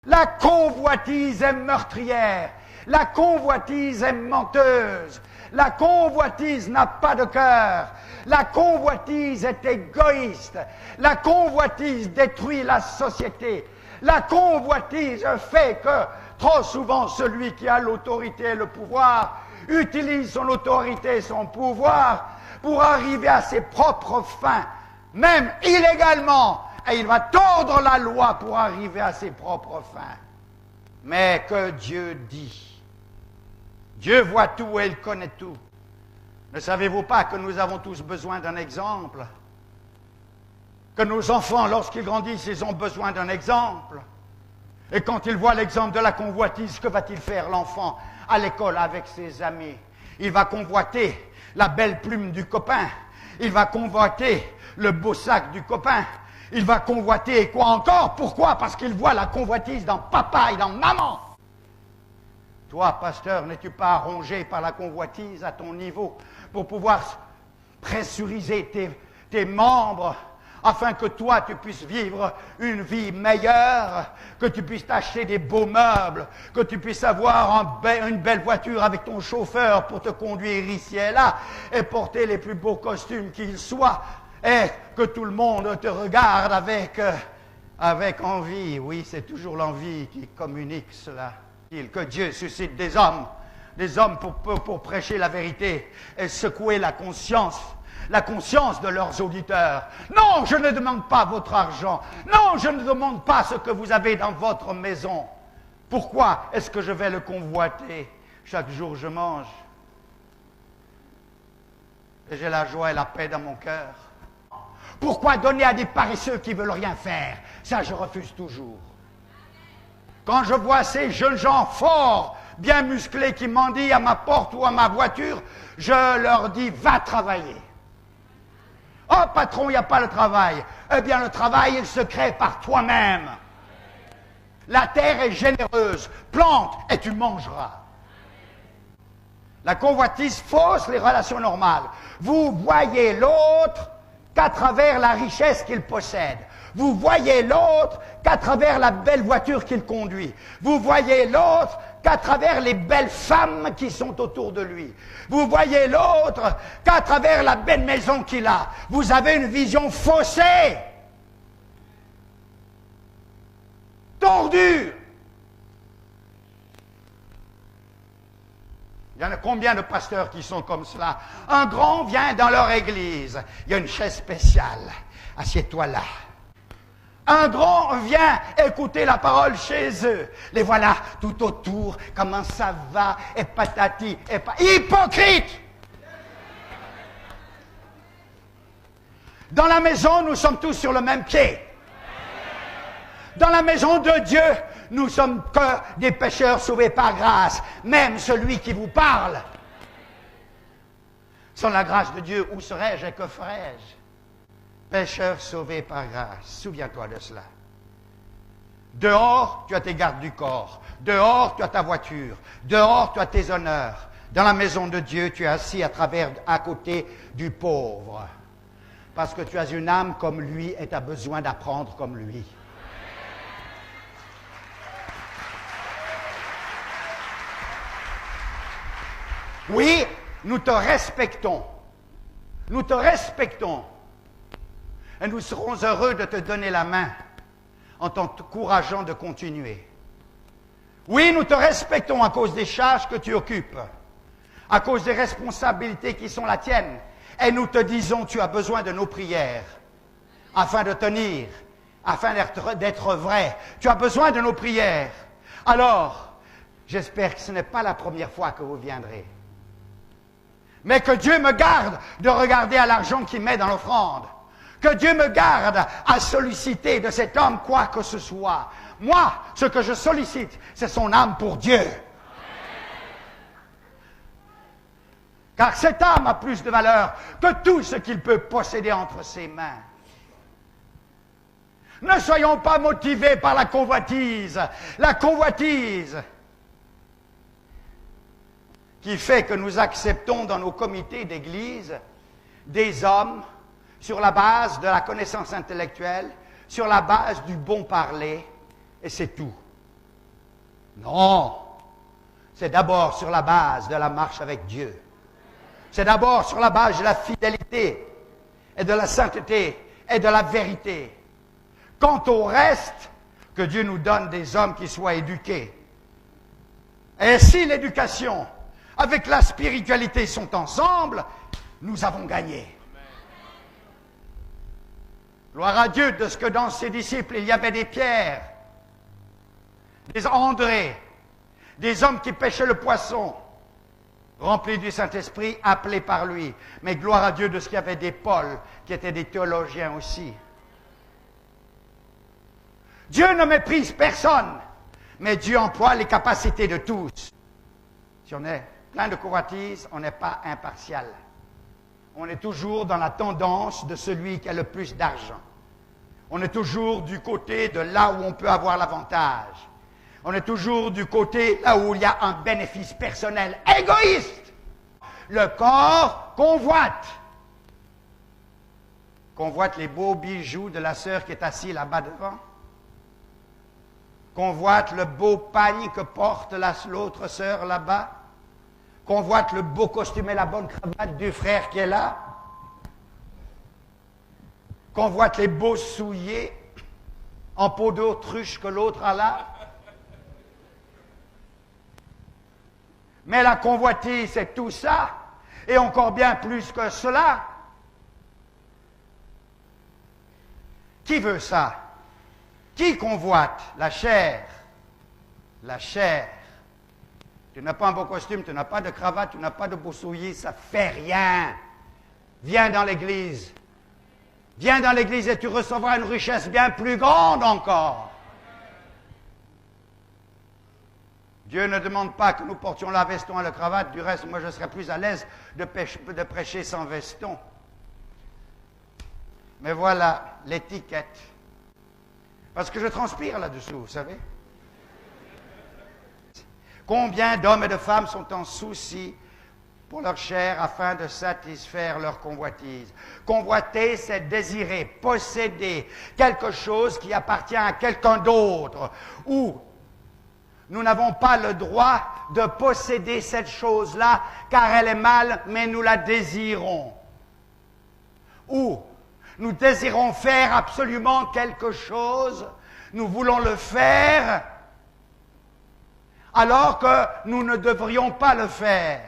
La convoitise est meurtrière. La convoitise est menteuse. La convoitise n'a pas de cœur. La convoitise est égoïste. La convoitise détruit la société. La convoitise fait que trop souvent celui qui a l'autorité et le pouvoir utilise son autorité et son pouvoir pour arriver à ses propres fins, même illégalement, et il va tordre la loi pour arriver à ses propres fins. Mais que Dieu dit, Dieu voit tout et il connaît tout. Ne savez-vous pas que nous avons tous besoin d'un exemple? Que nos enfants, lorsqu'ils grandissent, ils ont besoin d'un exemple. Et quand ils voient l'exemple de la convoitise, que va-t-il faire l'enfant à l'école avec ses amis? Il va convoiter la belle plume du copain. Il va convoiter le beau sac du copain. Il va convoiter quoi encore? Pourquoi? Parce qu'il voit la convoitise dans papa et dans maman. Toi, pasteur, n'es-tu pas rongé par la convoitise à ton niveau pour pouvoir pressuriser tes membres afin que toi, tu puisses vivre une vie meilleure, que tu puisses t'acheter des beaux meubles, que tu puisses avoir une belle voiture avec ton chauffeur pour te conduire ici et là, et porter les plus beaux costumes qu'ils soient, et que tout le monde te regarde avec envie. Oui, c'est toujours l'envie qui communique cela. Que Dieu suscite des hommes pour prêcher la vérité et secouer la conscience de leurs auditeurs. Non, je ne demande pas votre argent. Non, je ne demande pas ce que vous avez dans votre maison. Pourquoi est-ce que je vais le convoiter? Chaque jour je mange. Et j'ai la joie et la paix dans mon cœur. Pourquoi donner à des paresseux qui ne veulent rien faire? Ça, je refuse toujours. Quand je vois ces jeunes gens forts, bien musclés, qui mendient à ma porte ou à ma voiture, je leur dis, va travailler. Oh, patron, il n'y a pas le travail. Eh bien, le travail, il se crée par toi-même. La terre est généreuse. Plante et tu mangeras. La convoitise fausse les relations normales. Vous voyez l'autre qu'à travers la richesse qu'il possède. Vous voyez l'autre qu'à travers la belle voiture qu'il conduit. Vous voyez l'autre qu'à travers les belles femmes qui sont autour de lui. Vous voyez l'autre qu'à travers la belle maison qu'il a. Vous avez une vision faussée, tordue. Il y en a combien de pasteurs qui sont comme cela? Un grand vient dans leur église. Il y a une chaise spéciale. Assieds-toi là. Un grand vient écouter la parole chez eux. Les voilà tout autour. Comment ça va? Et patati, et hypocrite! Dans la maison, nous sommes tous sur le même pied. Dans la maison de Dieu, nous sommes que des pécheurs sauvés par grâce. Même celui qui vous parle. Sans la grâce de Dieu, où serais-je et que ferais-je? Pécheur sauvé par grâce. Souviens-toi de cela. Dehors, tu as tes gardes du corps. Dehors, tu as ta voiture. Dehors, tu as tes honneurs. Dans la maison de Dieu, tu es assis à côté du pauvre. Parce que tu as une âme comme lui et tu as besoin d'apprendre comme lui. Oui, nous te respectons. Nous te respectons. Et nous serons heureux de te donner la main en t'encourageant de continuer. Oui, nous te respectons à cause des charges que tu occupes, à cause des responsabilités qui sont la tienne. Et nous te disons, tu as besoin de nos prières afin de tenir, afin d'être vrai. Tu as besoin de nos prières. Alors, j'espère que ce n'est pas la première fois que vous viendrez. Mais que Dieu me garde de regarder à l'argent qu'il met dans l'offrande. Que Dieu me garde à solliciter de cet homme quoi que ce soit. Moi, ce que je sollicite, c'est son âme pour Dieu. Car cette âme a plus de valeur que tout ce qu'il peut posséder entre ses mains. Ne soyons pas motivés par la convoitise. La convoitise qui fait que nous acceptons dans nos comités d'église des hommes sur la base de la connaissance intellectuelle, sur la base du bon parler, et c'est tout. Non. C'est d'abord sur la base de la marche avec Dieu. C'est d'abord sur la base de la fidélité et de la sainteté et de la vérité. Quant au reste, que Dieu nous donne des hommes qui soient éduqués. Et si l'éducation avec la spiritualité sont ensemble, nous avons gagné. Gloire à Dieu de ce que dans ses disciples, il y avait des Pierre, des André, des hommes qui pêchaient le poisson, remplis du Saint-Esprit, appelés par lui. Mais gloire à Dieu de ce qu'il y avait des Paul, qui étaient des théologiens aussi. Dieu ne méprise personne, mais Dieu emploie les capacités de tous. Si on est plein de convoitises, on n'est pas impartial. On est toujours dans la tendance de celui qui a le plus d'argent. On est toujours du côté de là où on peut avoir l'avantage. On est toujours du côté là où il y a un bénéfice personnel égoïste. Le corps convoite. Convoite les beaux bijoux de la sœur qui est assise là-bas devant. Convoite le beau pagne que porte l'autre sœur là-bas. Convoite le beau costume et la bonne cravate du frère qui est là. Convoite les beaux souliers en peau d'autruche que l'autre a là. Mais la convoitise, c'est tout ça, et encore bien plus que cela. Qui veut ça? Qui convoite? La chair. La chair. Tu n'as pas un beau costume, tu n'as pas de cravate, tu n'as pas de beau souliers, ça fait rien. Viens dans l'église. Viens dans l'église et tu recevras une richesse bien plus grande encore. Dieu ne demande pas que nous portions la veston et la cravate. Du reste, moi, je serais plus à l'aise de prêcher sans veston. Mais voilà l'étiquette. Parce que je transpire là-dessous, vous savez. Combien d'hommes et de femmes sont en souci pour leur chair afin de satisfaire leur convoitise. Convoiter, c'est désirer, posséder quelque chose qui appartient à quelqu'un d'autre. Ou nous n'avons pas le droit de posséder cette chose-là car elle est mal, mais nous la désirons. Ou nous désirons faire absolument quelque chose, nous voulons le faire alors que nous ne devrions pas le faire.